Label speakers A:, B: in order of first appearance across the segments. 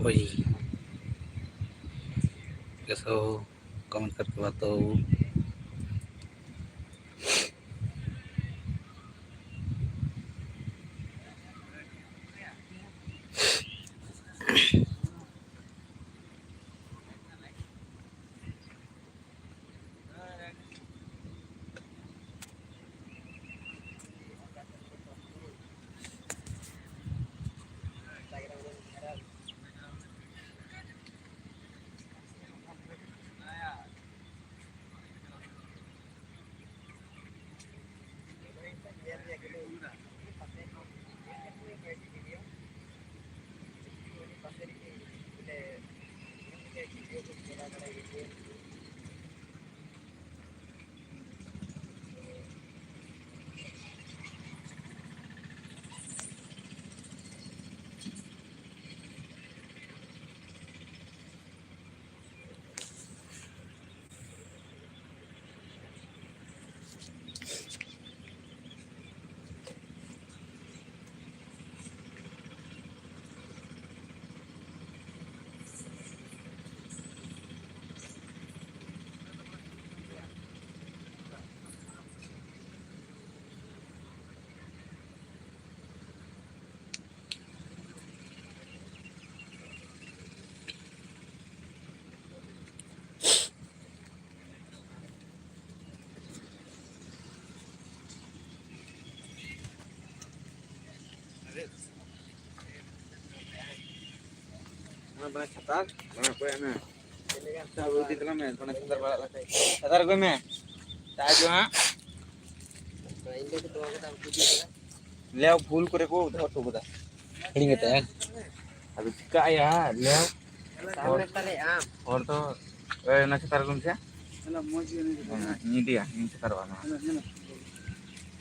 A: वही कैसा हो कमेंट करके बताओ।
B: Mana catar? Mana kue na? Ini kan tahu di dalam ya, mana catar balak lagi. Catar kue me? Tahu ha? Ini kita bawa kita puji kan? Leo full kure ko udah tuh udah.
A: खड़ी कहते हैं
B: Habis ka ya, leo.
C: सामने तले आम
B: और तो ना catar kue sih? Ini dia, ini catar mana?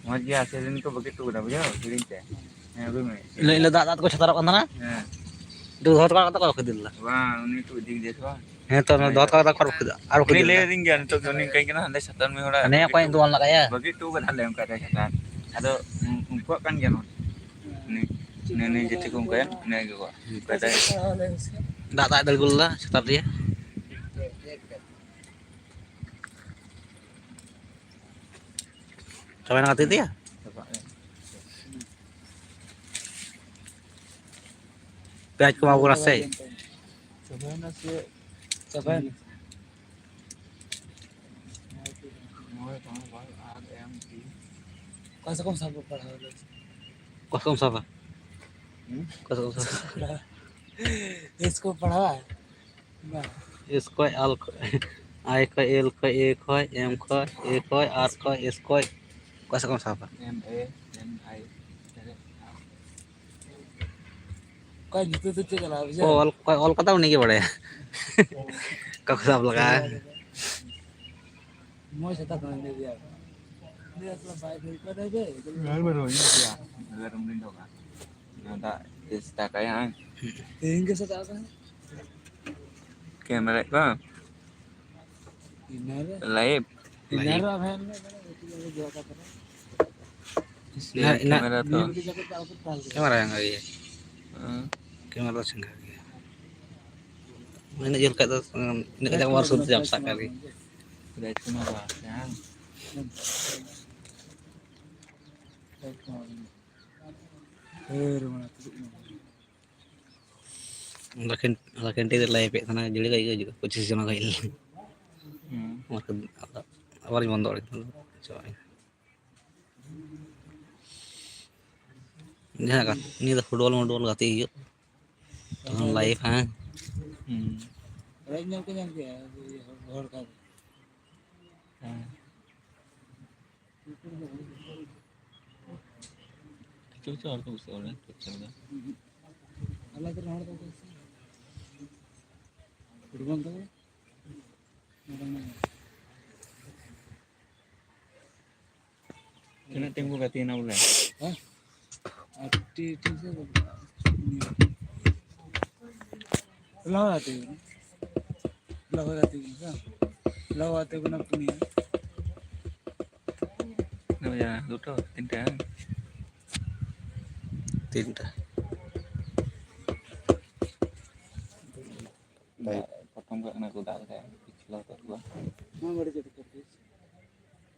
B: Mau dia hasilin ko begitu udah bujau, kirim teh. Ya gue me.
A: ले दादा को छतरा कंदा ना दो धोत का कता को दिल
B: Wah, ini tuh di desa.
A: है तो मैं धोत का कता को आरो को
B: Ini
A: दिल
B: le ringgan tuh ini kayak gini anda catar me ora.
A: ने कोई दुआन लगा या
B: Begitu kan hal yang kata catar. Ada empuk kan jangan. Ini jadi kungkayan, ini gua. Kata
A: दादा दल गुल्ला छतर दिया coba nak dia प्याज को मागो रस से
C: कौन सा पढ़ा
A: कसम साफा कसम साफा
C: इसको पढ़ा
A: इसको एल आई को एल को ए को एम को ए को आर को एस को कसम साफा
B: MANI
C: कोई जितने तो चला
A: ऑल कता नहीं के बड़े कसम साफ लगा
C: मोय से तक नहीं दिया dia selesai dari pada aja
B: baru ini ya garam lindo kan ada desa kayak
C: hingga sekarang
B: kamera apa live
C: Inara fan
B: kamera tuh
A: kamera yang lagi kamera singkat ini jual kata ini kita mau sudah jam sekali
B: udah cuma bahasnya
A: lakin tidak layak karena jadi kayak juga posisi sama kayak ini maka awal mondok itu coba ini kan ini dah football gati yuk tahun live ha
C: Raynya kan yang dia hor kan
B: itu harus bisa orang kecilnya
C: Allah terhormat itu berbang tuh
B: kena tunggu gatiin awalnya
C: hah ati sih lawati lawati guna punya
B: nah ya duto tinta प्रथम का को दाल का पिछला तो हुआ
C: हाँ बड़े जगह पे